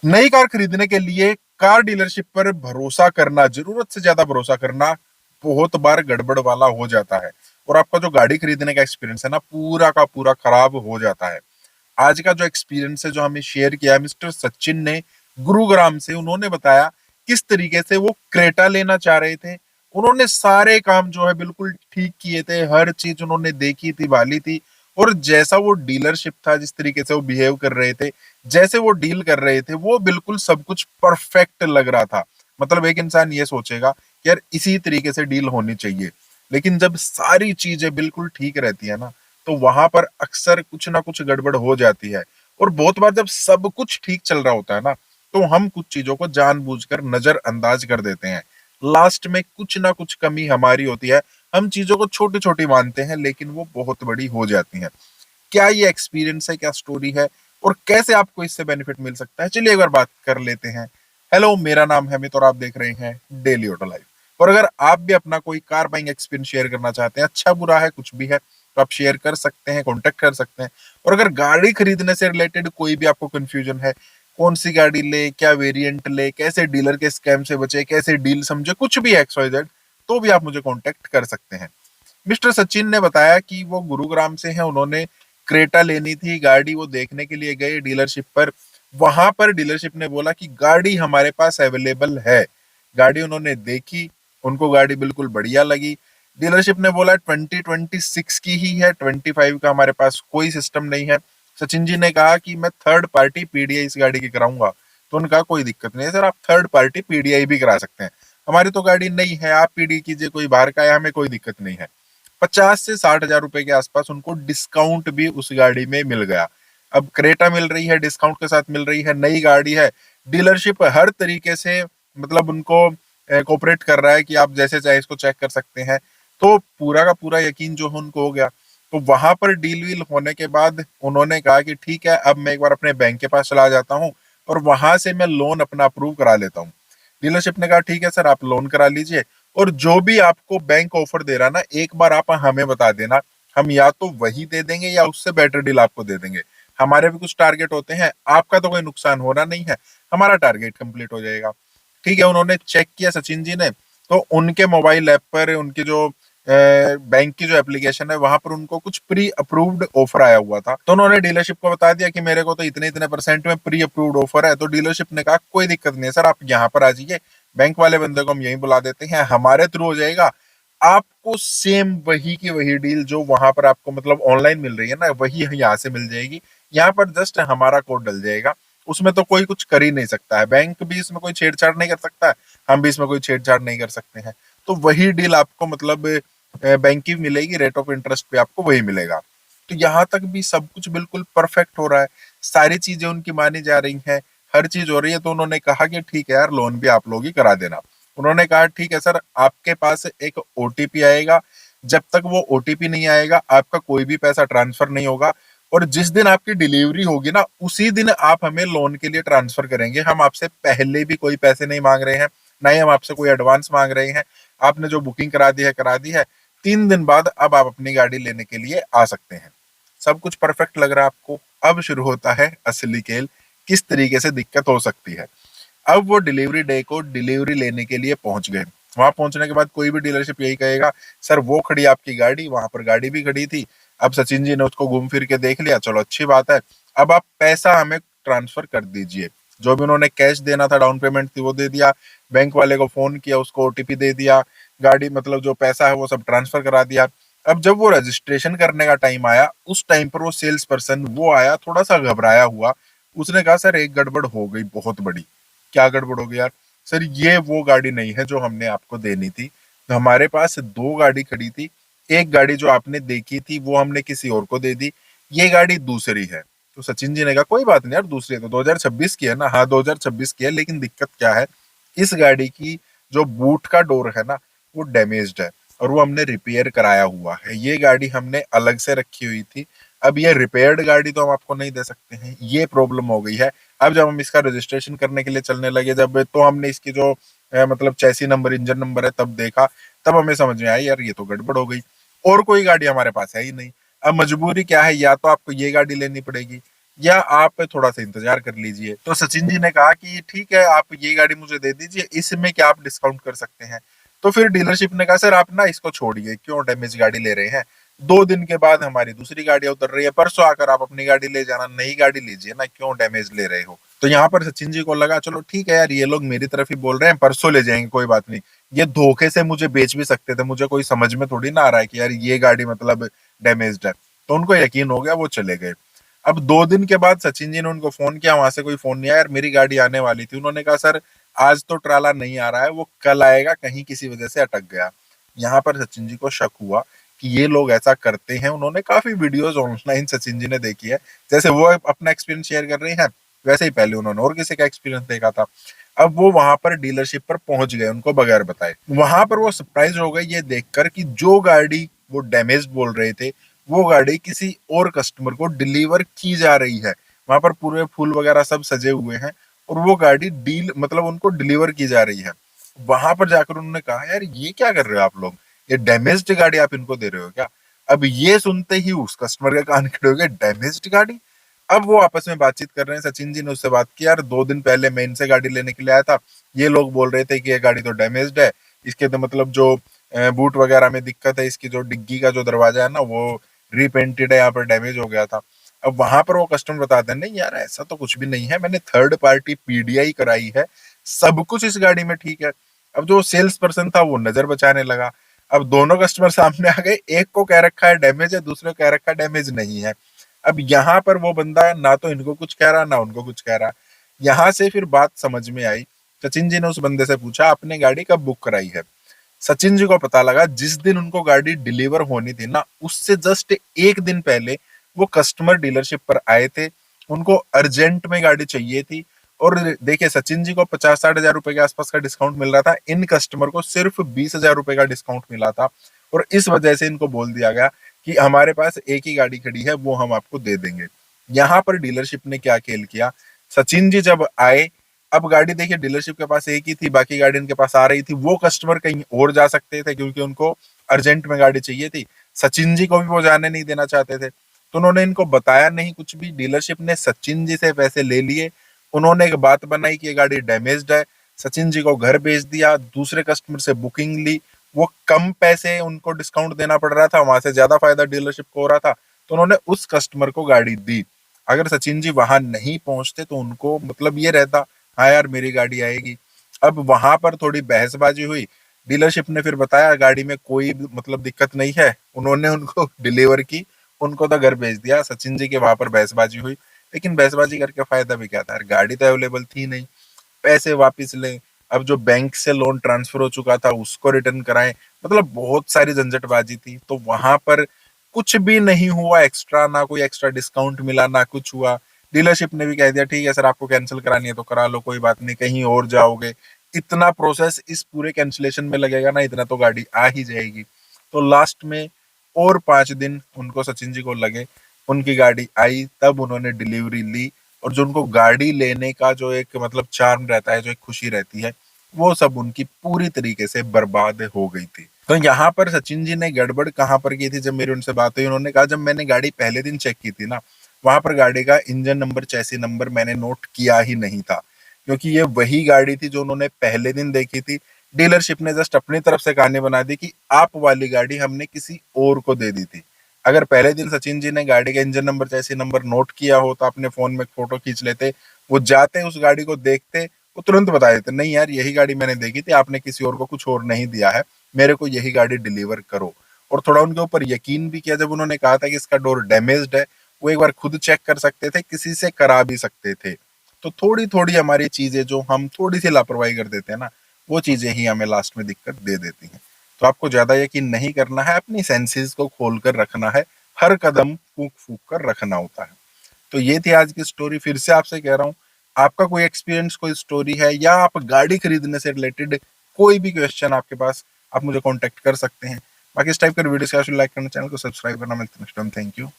नई कार खरीदने के लिए कार डीलरशिप पर भरोसा करना, जरूरत से ज्यादा भरोसा करना बहुत बार गड़बड़ वाला हो जाता है और आपका जो गाड़ी खरीदने का एक्सपीरियंस है ना, पूरा का पूरा खराब हो जाता है। आज का जो एक्सपीरियंस है जो हमें शेयर किया मिस्टर सचिन ने गुरुग्राम से, उन्होंने बताया किस तरीके से वो क्रेटा लेना चाह रहे थे। उन्होंने सारे काम जो है बिल्कुल ठीक किए थे, हर चीज उन्होंने देखी थी, भाली थी। और जैसा वो डीलरशिप था, जिस तरीके से वो बिहेव कर रहे थे, जैसे वो डील कर रहे थे, वो बिल्कुल सब कुछ परफेक्ट लग रहा था। मतलब एक इंसान ये सोचेगा कि यार इसी तरीके से डील होनी चाहिए। लेकिन जब सारी चीजें बिल्कुल ठीक रहती है ना, तो वहां पर अक्सर कुछ ना कुछ गड़बड़ हो जाती है। और बहुत बार जब सब कुछ ठीक चल रहा होता है ना, तो हम कुछ चीजों को जानबूझकर नजरअंदाज कर देते हैं। लास्ट में कुछ ना कुछ कमी हमारी होती है। हम चीजों को छोटी छोटी मानते हैं, लेकिन वो बहुत बड़ी हो जाती हैं। क्या ये एक्सपीरियंस है, क्या स्टोरी है, और कैसे आपको इससे बेनिफिट मिल सकता है, चलिए एक बार बात कर लेते हैं। हेलो, मेरा नाम है अमित और आप देख रहे हैं डेली ऑटो लाइफ। और अगर आप भी अपना कोई कार बाइंग एक्सपीरियंस शेयर करना चाहते हैं, अच्छा बुरा है कुछ भी है, तो आप शेयर कर सकते हैं, कॉन्टेक्ट कर सकते हैं। और अगर गाड़ी खरीदने से रिलेटेड कोई भी आपको कंफ्यूजन है, कौन सी गाड़ी ले, क्या वेरिएंट ले, कैसे डीलर के स्कैम से बचे, कैसे डील समझे, कुछ भी एक्स वाई जेड, तो भी आप मुझे कॉन्टेक्ट कर सकते हैं। मिस्टर सचिन ने बताया कि वो गुरुग्राम से हैं, उन्होंने क्रेटा लेनी थी गाड़ी, वो देखने के लिए गए डीलरशिप पर। वहां पर डीलरशिप ने बोला कि गाड़ी हमारे पास अवेलेबल है। गाड़ी उन्होंने देखी, उनको गाड़ी बिल्कुल बढ़िया लगी। डीलरशिप ने बोला 2026 की ही है, 25 का हमारे पास कोई सिस्टम नहीं है। सचिन जी ने कहा कि मैं थर्ड पार्टी पीडीआई इस गाड़ी की कराऊंगा। तो उनका कोई दिक्कत नहीं है सर, आप थर्ड पार्टी पीडीआई भी करा सकते हैं, हमारी तो गाड़ी नहीं है, आप पीडी कीजिए, कोई बाहर का है, हमें कोई दिक्कत नहीं है। 50 से 60 हजार रुपए के आसपास उनको डिस्काउंट भी उस गाड़ी में मिल गया। अब क्रेटा मिल रही है, डिस्काउंट के साथ मिल रही है, नई गाड़ी है। डीलरशिप हर तरीके से मतलब उनको कोऑपरेट कर रहा है कि आप जैसे चाहे इसको चेक कर सकते हैं। तो पूरा का पूरा यकीन जो है उनको हो गया। तो वहां पर डील वील होने के बाद उन्होंने कहा कि ठीक है, अब मैं एक बार अपने बैंक के पास चला जाता हूँ और वहां से मैं लोन अपना अप्रूव करा लेता हूँ। डीलरशिप ने कहा ठीक है सर, आप लोन करा लीजिए, और जो भी आपको बैंक ऑफर दे रहा ना, एक बार आप हमें बता देना, हम या तो वही दे देंगे या उससे बेटर डील आपको दे देंगे। हमारे भी कुछ टारगेट होते हैं, आपका तो कोई नुकसान होना नहीं है, हमारा टारगेट कंप्लीट हो जाएगा। ठीक है, उन्होंने चेक किया सचिन जी ने, तो उनके मोबाइल ऐप पर उनकी जो बैंक की जो एप्लीकेशन है वहां पर उनको कुछ प्री अप्रूव्ड ऑफर आया हुआ था। तो उन्होंने डीलरशिप को बता दिया कि मेरे को तो इतने इतने परसेंट में प्री अप्रूव्ड ऑफर है। तो डीलरशिप ने कहा कोई दिक्कत नहीं है सर, आप यहाँ पर आ जाइए, बैंक वाले बंदे को हम यहीं बुला देते हैं, हमारे थ्रू हो जाएगा। आपको सेम वही की वही डील जो वहां पर आपको मतलब ऑनलाइन मिल रही है ना, वही यहाँ से मिल जाएगी। यहाँ पर जस्ट हमारा कोड डल जाएगा, उसमें तो कोई कुछ कर ही नहीं सकता है, बैंक भी इसमें कोई छेड़छाड़ नहीं कर सकता है, हम भी इसमें कोई छेड़छाड़ नहीं कर सकते हैं। तो वही डील आपको मतलब बैंक की मिलेगी, रेट ऑफ इंटरेस्ट पे आपको वही मिलेगा। तो यहाँ तक भी सब कुछ बिल्कुल परफेक्ट हो रहा है, सारी चीजें उनकी मानी जा रही हैं, हर चीज हो रही है। तो उन्होंने कहा कि ठीक है यार, लोन भी आप लोग ही करा देना। उन्होंने कहा ठीक है सर, आपके पास एक ओटीपी आएगा, जब तक वो ओटीपी नहीं आएगा आपका कोई भी पैसा ट्रांसफर नहीं होगा। और जिस दिन आपकी डिलीवरी होगी ना, उसी दिन आप हमें लोन के लिए ट्रांसफर करेंगे। हम आपसे पहले भी कोई पैसे नहीं मांग रहे हैं, ना ही हम आपसे कोई एडवांस मांग रहे हैं। आपने जो बुकिंग करा दी है करा दी है, 3 दिन बाद अब आप अपनी गाड़ी लेने के लिए आ सकते हैं। सब कुछ परफेक्ट लग रहा है आपको? अब शुरू होता है असली खेल, किस तरीके से दिक्कत हो सकती है। अब वो डिलीवरी डे को डिलीवरी लेने के लिए पहुंच गए। वहां पहुंचने के बाद कोई भी डीलरशिप यही कहेगा, सर वो खड़ी आपकी गाड़ी, वहां पर गाड़ी भी खड़ी थी। अब सचिन जी ने उसको घूम फिर के देख लिया, चलो अच्छी बात है, अब आप पैसा हमें ट्रांसफर कर दीजिए। जो भी उन्होंने कैश देना था, डाउन पेमेंट थी, वो दे दिया। बैंक वाले को फोन किया, उसको ओटीपी दे दिया, गाड़ी मतलब जो पैसा है वो सब ट्रांसफर करा दिया। अब जब वो रजिस्ट्रेशन करने का टाइम आया, उस टाइम पर वो सेल्स पर्सन वो आया थोड़ा सा घबराया हुआ। उसने कहा सर एक गड़बड़ हो गई बहुत बड़ी। क्या गड़बड़ हो गई यार? सर ये वो गाड़ी नहीं है जो हमने आपको देनी थी। तो हमारे पास दो गाड़ी खड़ी थी, एक गाड़ी जो आपने देखी थी वो हमने किसी और को दे दी, ये गाड़ी दूसरी है। तो सचिन जी ने कहा कोई बात नहीं यार, दूसरी है तो 2026 की है ना। हाँ 2026 की है, लेकिन दिक्कत क्या है, इस गाड़ी की जो बूट का डोर है ना, वो डैमेज्ड है और वो हमने रिपेयर कराया हुआ है। ये गाड़ी हमने अलग से रखी हुई थी, अब ये रिपेयर्ड गाड़ी तो हम आपको नहीं दे सकते हैं, ये प्रॉब्लम हो गई है। अब जब हम इसका रजिस्ट्रेशन करने के लिए चलने लगे, जब तो हमने इसकी जो मतलब चैसी नंबर, इंजन नंबर है, तब देखा, तब हमें समझ में आया यार ये तो गड़बड़ हो गई। और कोई गाड़ी हमारे पास है ही नहीं। अब मजबूरी क्या है, या तो आपको ये गाड़ी लेनी पड़ेगी या आप थोड़ा सा इंतजार कर लीजिए। तो सचिन जी ने कहा कि ठीक है, आप ये गाड़ी मुझे दे दीजिए, इसमें क्या आप डिस्काउंट कर सकते हैं। तो फिर डीलरशिप ने कहा सर आप ना इसको छोड़िए, क्यों डैमेज गाड़ी ले रहे हैं, 2 दिन के बाद हमारी दूसरी गाड़ी उतर रही है, परसों आकर आप अपनी गाड़ी ले जाना, नई गाड़ी लीजिए ना, क्यों डैमेज ले रहे हो। तो यहाँ पर सचिन जी को लगा चलो ठीक है यार, ये लोग मेरी तरफ ही बोल रहे हैं, परसों ले जाएंगे कोई बात नहीं, ये धोखे से मुझे बेच भी सकते थे, मुझे कोई समझ में थोड़ी ना आ रहा है कि यार ये गाड़ी मतलब डैमेज्ड है। तो उनको यकीन हो गया, वो चले गए। अब 2 दिन के बाद सचिन जी ने उनको फोन किया, वहां से कोई फोन नहीं आया, यार मेरी गाड़ी आने वाली थी। उन्होंने कहा सर आज तो ट्राला नहीं आ रहा है, वो कल आएगा, कहीं किसी वजह से अटक गया। यहाँ पर सचिन जी को शक हुआ कि ये लोग ऐसा करते हैं। उन्होंने काफी वीडियोस ऑनलाइन सचिन जी ने देखी है, जैसे वो अपना एक्सपीरियंस शेयर कर रही हैं, वैसे ही पहले उन्होंने और किसी का एक्सपीरियंस देखा था। अब वो वहां पर डीलरशिप पर पहुंच गए उनको बगैर बताए। वहां पर वो सरप्राइज हो गए ये देखकर कि जो गाड़ी वो डैमेज बोल रहे थे, वो गाड़ी किसी और कस्टमर को डिलीवर की जा रही है। वहां पर पूरे फूल वगैरह सब सजे हुए हैं और वो गाड़ी डील मतलब उनको डिलीवर की जा रही है। वहां पर जाकर उन्होंने कहा यार ये क्या कर रहे हो आप लोग, ये डैमेज्ड गाड़ी आप इनको दे रहे हो क्या। अब ये सुनते ही उस कस्टमर के कान खड़े हो गए, डैमेज्ड गाड़ी। अब वो आपस में बातचीत कर रहे हैं, सचिन जी ने उससे बात की, यार 2 दिन पहले मैं इनसे गाड़ी लेने के लिए आया था, ये लोग बोल रहे थे कि ये गाड़ी तो डैमेज्ड है, इसके तो मतलब जो बूट वगैरह में दिक्कत है, इसकी जो डिग्गी का जो दरवाजा है ना वो रीपेंटेड है, यहाँ पर डैमेज हो गया था। अब वहां पर वो कस्टमर बताते हैं नहीं यार ऐसा तो कुछ भी नहीं है, मैंने थर्ड पार्टी पीडीआई कराई है, सब कुछ इस गाड़ी में ठीक है। अब जो सेल्स पर्सन था वो नजर बचाने लगा। अब दोनों कस्टमर सामने आ गए, एक को कह रखा है डैमेज है, दूसरे को कह रखा है डैमेज नहीं है। अब यहाँ पर वो बंदा ना तो इनको कुछ कह रहा ना उनको कुछ कह रहा। यहाँ से फिर बात समझ में आई। सचिन जी ने उस बंदे से पूछा आपने गाड़ी कब बुक कराई है। सचिन जी को पता लगा जिस दिन उनको गाड़ी डिलीवर होनी थी ना, उससे जस्ट एक दिन पहले वो कस्टमर डीलरशिप पर आए थे, उनको अर्जेंट में गाड़ी चाहिए थी। और देखिए सचिन जी को 50-60 हजार रुपए के आसपास का डिस्काउंट मिल रहा था, इन कस्टमर को सिर्फ 20 हजार रुपए का डिस्काउंट मिला था। और इस वजह से इनको बोल दिया गया कि हमारे पास एक ही गाड़ी खड़ी है, वो हम आपको दे देंगे। यहाँ पर डीलरशिप ने क्या खेल किया, सचिन जी जब आए, अब गाड़ी देखिए डीलरशिप के पास एक ही थी, बाकी गाड़ी इनके पास आ रही थी, वो कस्टमर कहीं और जा सकते थे क्योंकि उनको अर्जेंट में गाड़ी चाहिए थी, सचिन जी को भी वो जाने नहीं देना चाहते थे। तो उन्होंने इनको बताया नहीं कुछ भी, डीलरशिप ने सचिन जी से पैसे ले लिए, उन्होंने एक बात बनाई कि ये गाड़ी डैमेज्ड है, सचिन जी को घर भेज दिया, दूसरे कस्टमर से बुकिंग ली, वो कम पैसे उनको डिस्काउंट देना पड़ रहा था, वहां से ज्यादा फायदा डीलरशिप को हो रहा था, तो उन्होंने उस कस्टमर को गाड़ी दी। अगर सचिन जी वहां नहीं पहुंचते तो उनको मतलब ये रहता हाँ यार मेरी गाड़ी आएगी। अब वहां पर थोड़ी बहसबाजी हुई, डीलरशिप ने फिर बताया गाड़ी में कोई मतलब दिक्कत नहीं है, उन्होंने उनको डिलीवर की, उनको तो घर भेज दिया। सचिन जी के वहां पर बहसबाजी हुई, लेकिन बहसबाजी करके फायदा भी क्या था, गाड़ी तो अवेलेबल थी नहीं, पैसे वापस लें, अब जो बैंक से लोन ट्रांसफर हो चुका था उसको रिटर्न कराएं, मतलब बहुत सारी झंझटबाजी थी। तो वहां पर कुछ भी नहीं हुआ एक्स्ट्रा, ना कोई एक्स्ट्रा डिस्काउंट मिला ना कुछ हुआ। डीलरशिप ने भी कह दिया ठीक है सर आपको कैंसिल करानी है तो करा लो, कोई बात नहीं, कहीं और जाओगे, इतना प्रोसेस इस पूरे कैंसिलेशन में लगेगा ना, इतना तो गाड़ी आ ही जाएगी। तो लास्ट में और 5 दिन उनको सचिन जी को लगे, उनकी गाड़ी आई, तब उन्होंने डिलीवरी ली। और जो उनको गाड़ी लेने का जो एक मतलब चार्म रहता है, जो एक खुशी रहती है, वो सब उनकी पूरी तरीके से बर्बाद हो गई थी। तो यहाँ पर सचिन जी ने गड़बड़ कहाँ पर की थी, जब मेरी उनसे बात हुई, उन्होंने कहा जब मैंने गाड़ी पहले दिन चेक की थी ना, वहां पर गाड़ी का इंजन नंबर चैसी नंबर मैंने नोट किया ही नहीं था, क्योंकि ये वही गाड़ी थी जो उन्होंने पहले दिन देखी थी। डीलरशिप ने जस्ट अपनी तरफ से कहानी बना दी कि आप वाली गाड़ी हमने किसी और को दे दी थी। अगर पहले दिन सचिन जी ने गाड़ी का इंजन नंबर जैसे नंबर नोट किया हो तो अपने फोन में फोटो खींच लेते, वो जाते उस गाड़ी को देखते, वो तुरंत बता देते नहीं यार यही गाड़ी मैंने देखी थी, आपने किसी और को कुछ और नहीं दिया है, मेरे को यही गाड़ी डिलीवर करो। और थोड़ा उनके ऊपर यकीन भी किया, जब उन्होंने कहा था कि इसका डोर डैमेज्ड है, वो एक बार खुद चेक कर सकते थे, किसी से करा भी सकते थे। तो थोड़ी थोड़ी हमारी चीजें जो हम थोड़ी सी लापरवाही कर देते हैं ना, वो चीजें ही हमें लास्ट में दिक्कत दे देती हैं। तो आपको ज्यादा यकीन नहीं करना है, अपनी सेंसेस को खोल कर रखना है, हर कदम फूक फूक कर रखना होता है। तो ये थी आज की स्टोरी। फिर से आपसे कह रहा हूँ, आपका कोई एक्सपीरियंस कोई स्टोरी है या आप गाड़ी खरीदने से रिलेटेड कोई भी क्वेश्चन आपके पास, आप मुझे कांटेक्ट कर सकते हैं। बाकी इस टाइप के वीडियोस का लाइक करना, चैनल को सब्सक्राइब करना। मिलते हैं नेक्स्ट टाइम। Thank you.